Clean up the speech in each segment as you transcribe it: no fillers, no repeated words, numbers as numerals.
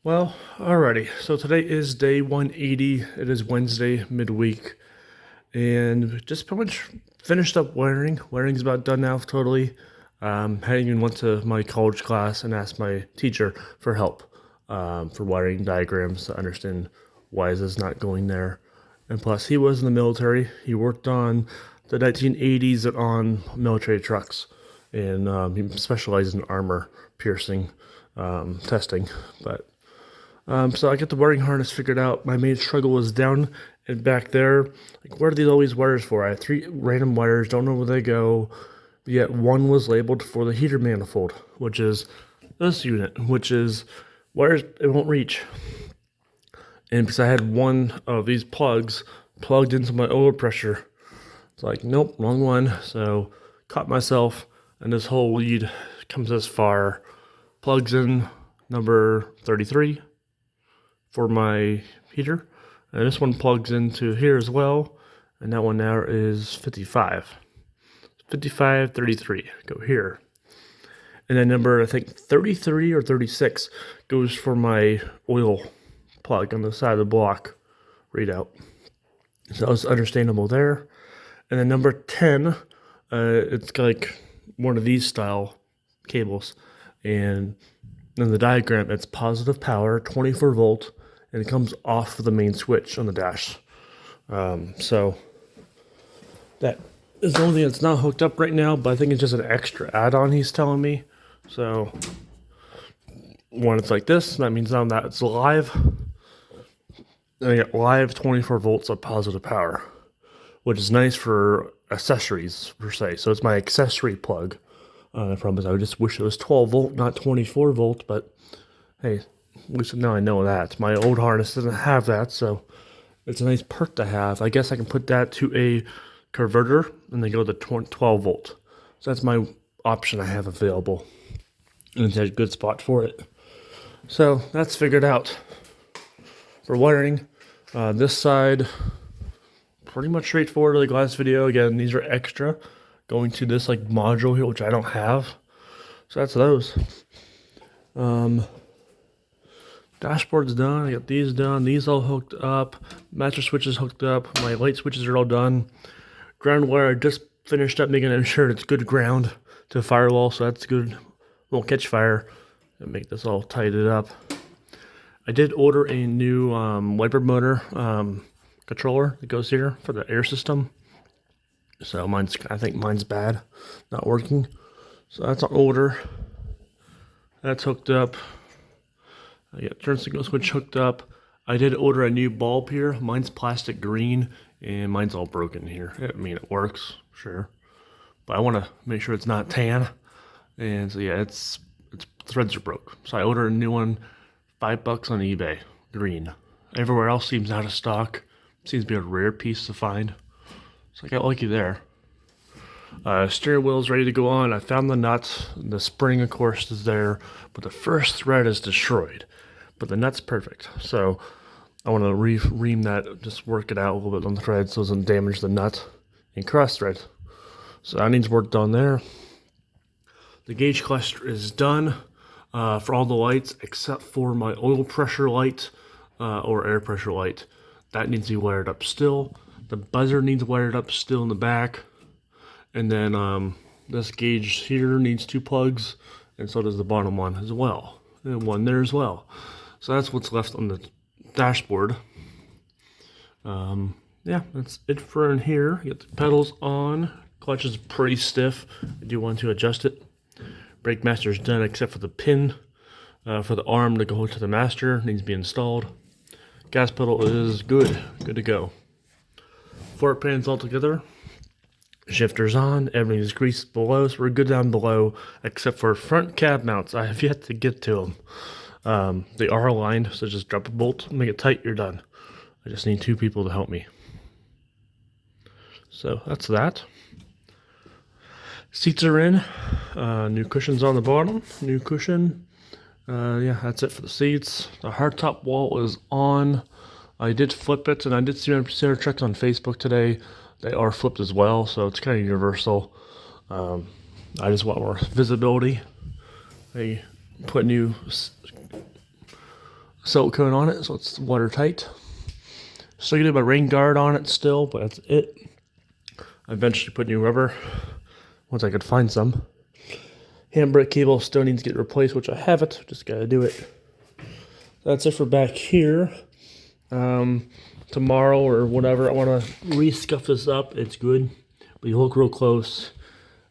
Well, alrighty. So today is day 180. It is Wednesday, midweek, and just pretty much finished up wiring. Wiring's about done now, totally. Hadn't even went to my college class and asked my teacher for help for wiring diagrams to understand why is this not going there. And plus, he was in the military. He worked on the 1980s on military trucks, and he specialized in armor piercing testing, but. So I got the wiring harness figured out. My main struggle was down and back there. Like, what are these always wires for? I have three random wires, don't know where they go. Yet one was labeled for the heater manifold, which is this unit, which is wires it won't reach. And because I had one of these plugs plugged into my oil pressure, it's like, nope, wrong one. So caught myself, and this whole lead comes this far, plugs in number 33. For my heater, and this one plugs into here as well, and that one now is 55, 33 go here, and then number I think 33 or 36 goes for my oil plug on the side of the block readout, so that was understandable there. And then number 10, it's like one of these style cables, and in the diagram it's positive power 24 volt, and it comes off of the main switch on the dash. So that is the only thing that's not hooked up right now, but I think it's just an extra add-on he's telling me. So when it's like this, that means now that it's live. And I get live 24 volts of positive power, which is nice for accessories per se. So it's my accessory plug. I promise I just wish it was 12 volt, not 24 volt, but hey, at least now I know that. My old harness doesn't have that, so it's a nice perk to have. I guess I can put that to a converter and then go to 12 volt. So that's my option I have available. And it's a good spot for it. So that's figured out. For wiring, this side, pretty much straightforward like last video. Again, these are extra going to this like module here, which I don't have. So that's those. Dashboard's done. I got these done. These all hooked up. Master switches hooked up. My light switches are all done. Ground wire I just finished up making sure it's good ground to the firewall, so that's good. Won't catch fire. And make this all tightened up. I did order a new wiper motor controller that goes here for the air system. So I think mine's bad, not working. So that's on order. That's hooked up. I got turn signal switch hooked up. I did order a new bulb here. Mine's plastic green, and mine's all broken here. I mean, it works, sure, but I want to make sure it's not tan. And so yeah, it's threads are broke. So I ordered a new one, $5 on eBay, green. Everywhere else seems out of stock. Seems to be a rare piece to find. So I got lucky there. Steering wheel's ready to go on. I found the nuts. The spring, of course, is there, but the first thread is destroyed. But the nut's perfect. So I want to ream that, just work it out a little bit on the thread so it doesn't damage the nut and cross thread. So that needs work done there. The gauge cluster is done for all the lights except for my oil pressure light or air pressure light. That needs to be wired up still. The buzzer needs wired up still in the back. And then this gauge here needs 2 plugs, and so does the bottom one as well. And one there as well. So that's what's left on the dashboard. Yeah, that's it for in here. You got the pedals on. Clutch is pretty stiff. I do want to adjust it. Brake master's done except for the pin for the arm to go to the master. Needs to be installed. Gas pedal is good to go. Fork pans all together. Shifter's on, everything's greased below, so we're good down below, except for front cab mounts. I have yet to get to them. They are aligned, so just drop a bolt, make it tight, you're done. I just need 2 people to help me. So that's that. Seats are in. New cushions on the bottom. New cushion. Yeah, that's it for the seats. The hardtop wall is on. I did flip it, and I did see on Sarah checks on Facebook today. They are flipped as well, so it's kind of universal. I just want more visibility. They put new silicone on it, so it's watertight. Still gonna do my rain guard on it still, but that's it. I eventually put new rubber once I could find some. Handbrake cable still needs to get replaced, which I haven't. Just gotta do it. That's it for back here. Tomorrow or whatever, I want to re-scuff this up. It's good, but you look real close.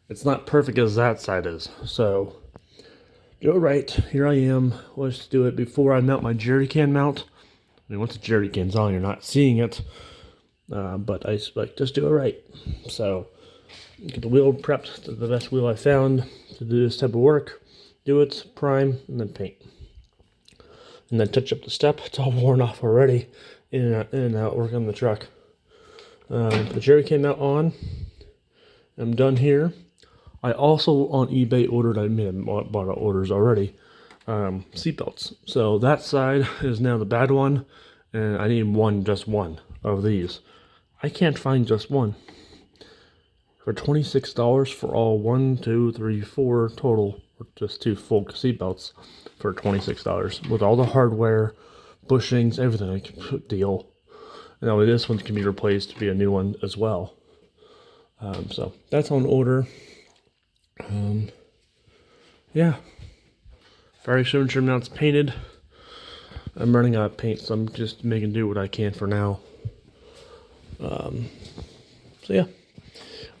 It's not perfect as that side is. So do it right. Here I am. Let's do it before I mount my jerry can mount. I mean, once the jerry can's on, you're not seeing it. But I like just do it right. So get the wheel prepped to the best wheel I found to do this type of work. Do it, prime, and then paint. And then touch up the step. It's all worn off already. In and out, working on the truck. The jerry can mount on. I'm done here. I also on eBay ordered, I may have bought orders already, seatbelts. So that side is now the bad one, and I need just one of these. I can't find just one. For $26 for all 1, 2, 3, 4 total, or just 2 full seatbelts for $26 with all the hardware, bushings, everything. I can deal. And now this one can be replaced to be a new one as well. So that's on order. Yeah. Fairy signature mount's painted. I'm running out of paint, so I'm just making do what I can for now. So yeah.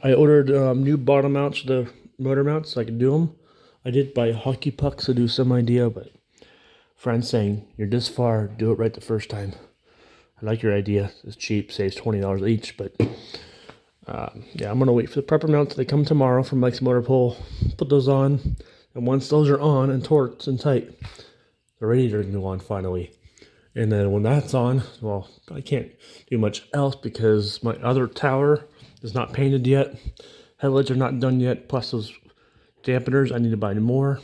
I ordered new bottom mounts for the motor mounts so I can do them. I did buy hockey pucks to do some idea, but friends saying, you're this far, do it right the first time. I like your idea. It's cheap, saves $20 each, but yeah, I'm going to wait for the prepper mounts. They come tomorrow from Mike's Motor Pool. Put those on, and once those are on and torqued and tight, the radiator can go on finally. And then when that's on, well, I can't do much else because my other tower is not painted yet. Headlights are not done yet, plus those dampeners, I need to buy more.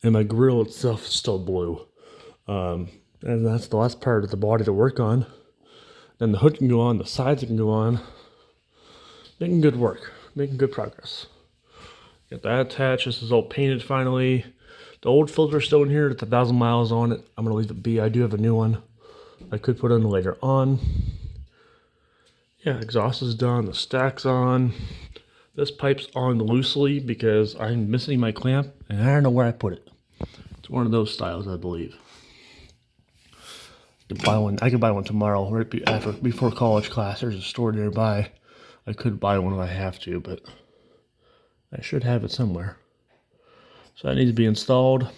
And my grill itself is still blue. And that's the last part of the body to work on. Then the hood can go on, the sides can go on. Making good work, making good progress. Got that attached, this is all painted finally. The old filter's still in here, it's 1,000 miles on it. I'm gonna leave it be, I do have a new one. I could put in later on. Yeah, exhaust is done, the stack's on. This pipe's on loosely because I'm missing my clamp and I don't know where I put it. It's one of those styles, I believe. I could buy one tomorrow, right before college class. There's a store nearby. I could buy one if I have to, but I should have it somewhere. So that needs to be installed.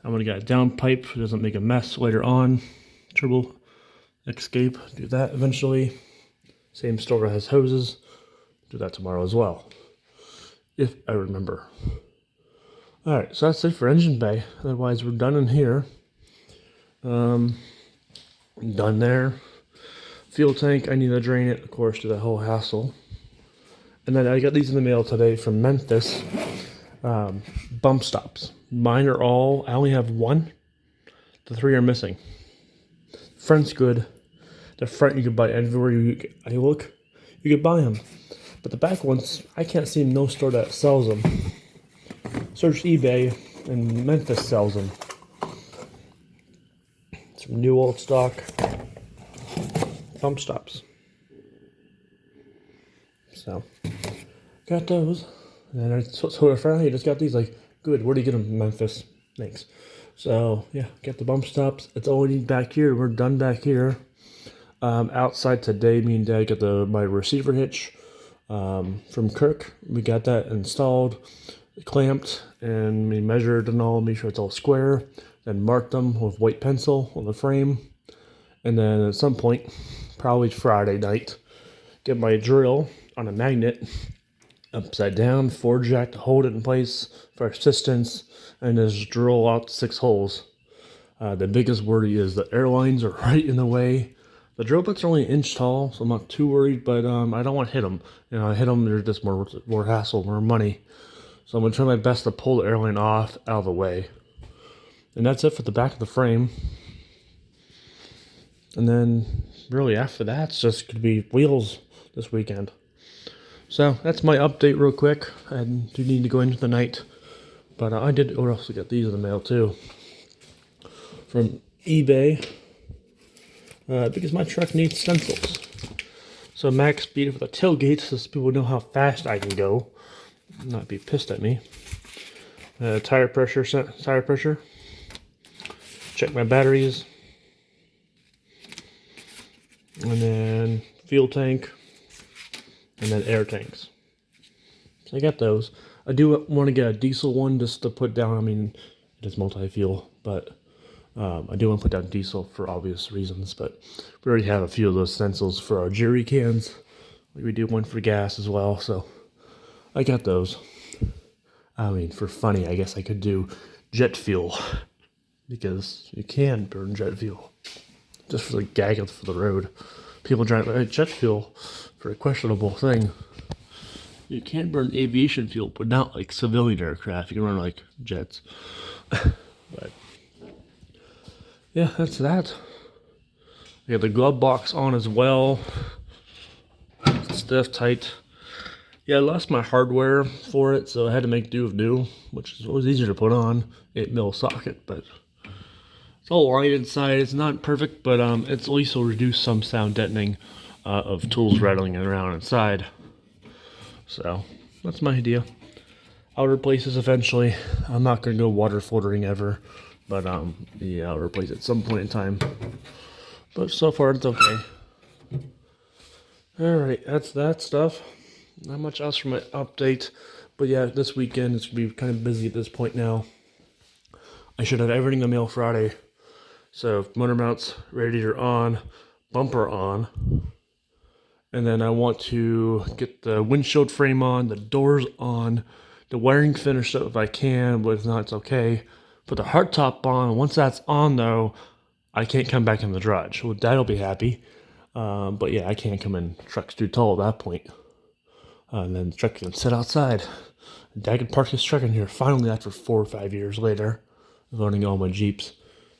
I'm gonna get a down pipe so it doesn't make a mess later on. Turbo escape, do that eventually. Same store has hoses. Do that tomorrow as well, if I remember. All right, so that's it for engine bay. Otherwise, we're done in here. Done there. Fuel tank, I need to drain it, of course, do that whole hassle. And then I got these in the mail today from Memphis. Bump stops. Mine are all, I only have one. The 3 are missing. Front's good. The front you can buy everywhere I look. You could buy them. But the back ones, I can't see no store that sells them. Search eBay and Memphis sells them. Some new old stock bump stops. So, got those. And I told a friend, hey, just got these. Like, good, where do you get them? Memphis. Thanks. So, yeah, got the bump stops. It's all we need back here. We're done back here. Outside today, me and Dad got my receiver hitch from Kirk. We got that installed, clamped, and we measured and all, make sure it's all square. Then marked them with white pencil on the frame. And then at some point, probably Friday night, get my drill on a magnet upside down, forward jack to hold it in place for assistance, and just drill out 6 holes. The biggest worry is the airlines are right in the way. The drill bits are only an inch tall, so I'm not too worried, but I don't want to hit them. You know, I hit them, there's just more hassle, more money. So I'm going to try my best to pull the airline out of the way. And that's it for the back of the frame. And then, really, after that, it's just going to be wheels this weekend. So, that's my update real quick. I do need to go into the night. But I did also get these in the mail, too. From eBay because my truck needs stencils. So max speed for the tailgate, so people know how fast I can go, not be pissed at me. Tire pressure. Check my batteries, and then fuel tank, and then air tanks. So I got those. I do want to get a diesel one just to put down. I mean, it is multi-fuel, but I do want to put down diesel for obvious reasons. But we already have a few of those stencils for our jerry cans. We do one for gas as well, so I got those. I mean, for funny, I guess I could do jet fuel because you can burn jet fuel just for the gag for the road. People drive jet fuel for a questionable thing. You can burn aviation fuel, but not like civilian aircraft. You can run like jets. But yeah, that's that. I got the glove box on as well. Stiff, tight. Yeah, I lost my hardware for it, so I had to make do with new, which is always easier to put on. 8mm socket, but it's all lined inside. It's not perfect, but it's at least will reduce some sound deadening of tools rattling around inside. So that's my idea. I'll replace this eventually. I'm not gonna go water filtering ever, but yeah, I'll replace it at some point in time. But so far it's okay. Alright, that's that stuff. Not much else for my update, but yeah, this weekend it's gonna be kind of busy at this point now. I should have everything on mail Friday. So motor mounts, radiator on, bumper on, and then I want to get the windshield frame on, the doors on, the wiring finished up if I can, but if not, it's okay. Put the hardtop on. Once that's on though, I can't come back in the garage. Well, Dad'll be happy. But yeah, I can't come in. The truck's too tall at that point. And then the truck can sit outside. Dad can park his truck in here finally after 4 or 5 years later of owning all my Jeeps.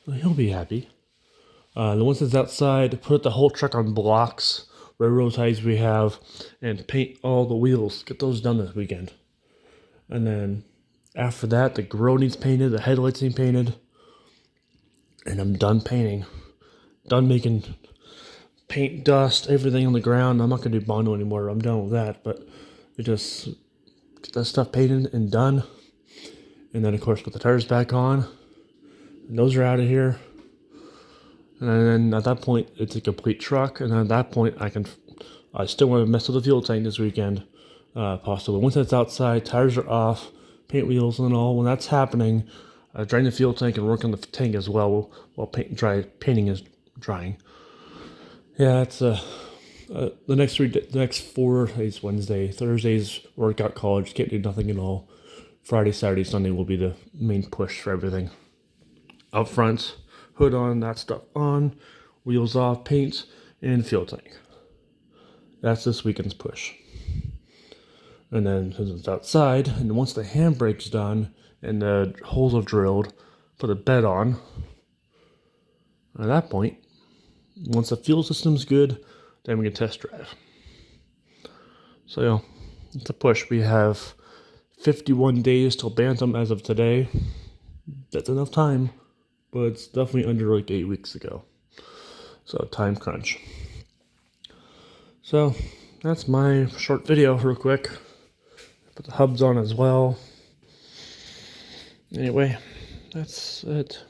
Well, he'll be happy. Then once it's outside, put the whole truck on blocks, railroad ties we have, and paint all the wheels. Get those done this weekend. And then after that, the grill needs painted, the headlights need painted. And I'm done painting. Done making paint dust, everything on the ground. I'm not going to do Bondo anymore. I'm done with that. But we just get that stuff painted and done. And then, of course, put the tires back on. And those are out of here. And then at that point, it's a complete truck. And then at that point, I still want to mess with the fuel tank this weekend. Possibly. Once it's outside, tires are off, paint wheels and all. When that's happening, drain the fuel tank and work on the tank as well while painting is drying. Yeah, that's the next 4 days. Wednesday, Thursday's workout college. Can't do nothing at all. Friday, Saturday, Sunday will be the main push for everything. Up front, hood on, that stuff on, wheels off, paint, and fuel tank. That's this weekend's push. And then since it's outside, and once the handbrake's done and the holes are drilled, put a bed on. At that point, once the fuel system's good, then we can test drive. So yeah, it's a push. We have 51 days till Bantam as of today. That's enough time, but it's definitely under like 8 weeks ago. So time crunch. So that's my short video real quick. Put the hubs on as well. Anyway, that's it.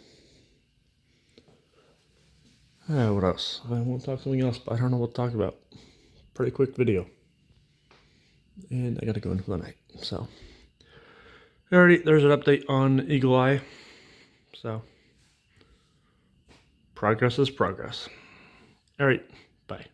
What else? I want to talk something else, but I don't know what to talk about. Pretty quick video. And I gotta go in for the night, so. Alrighty, there's an update on Eagle Eye. So, progress is progress. Alright, bye.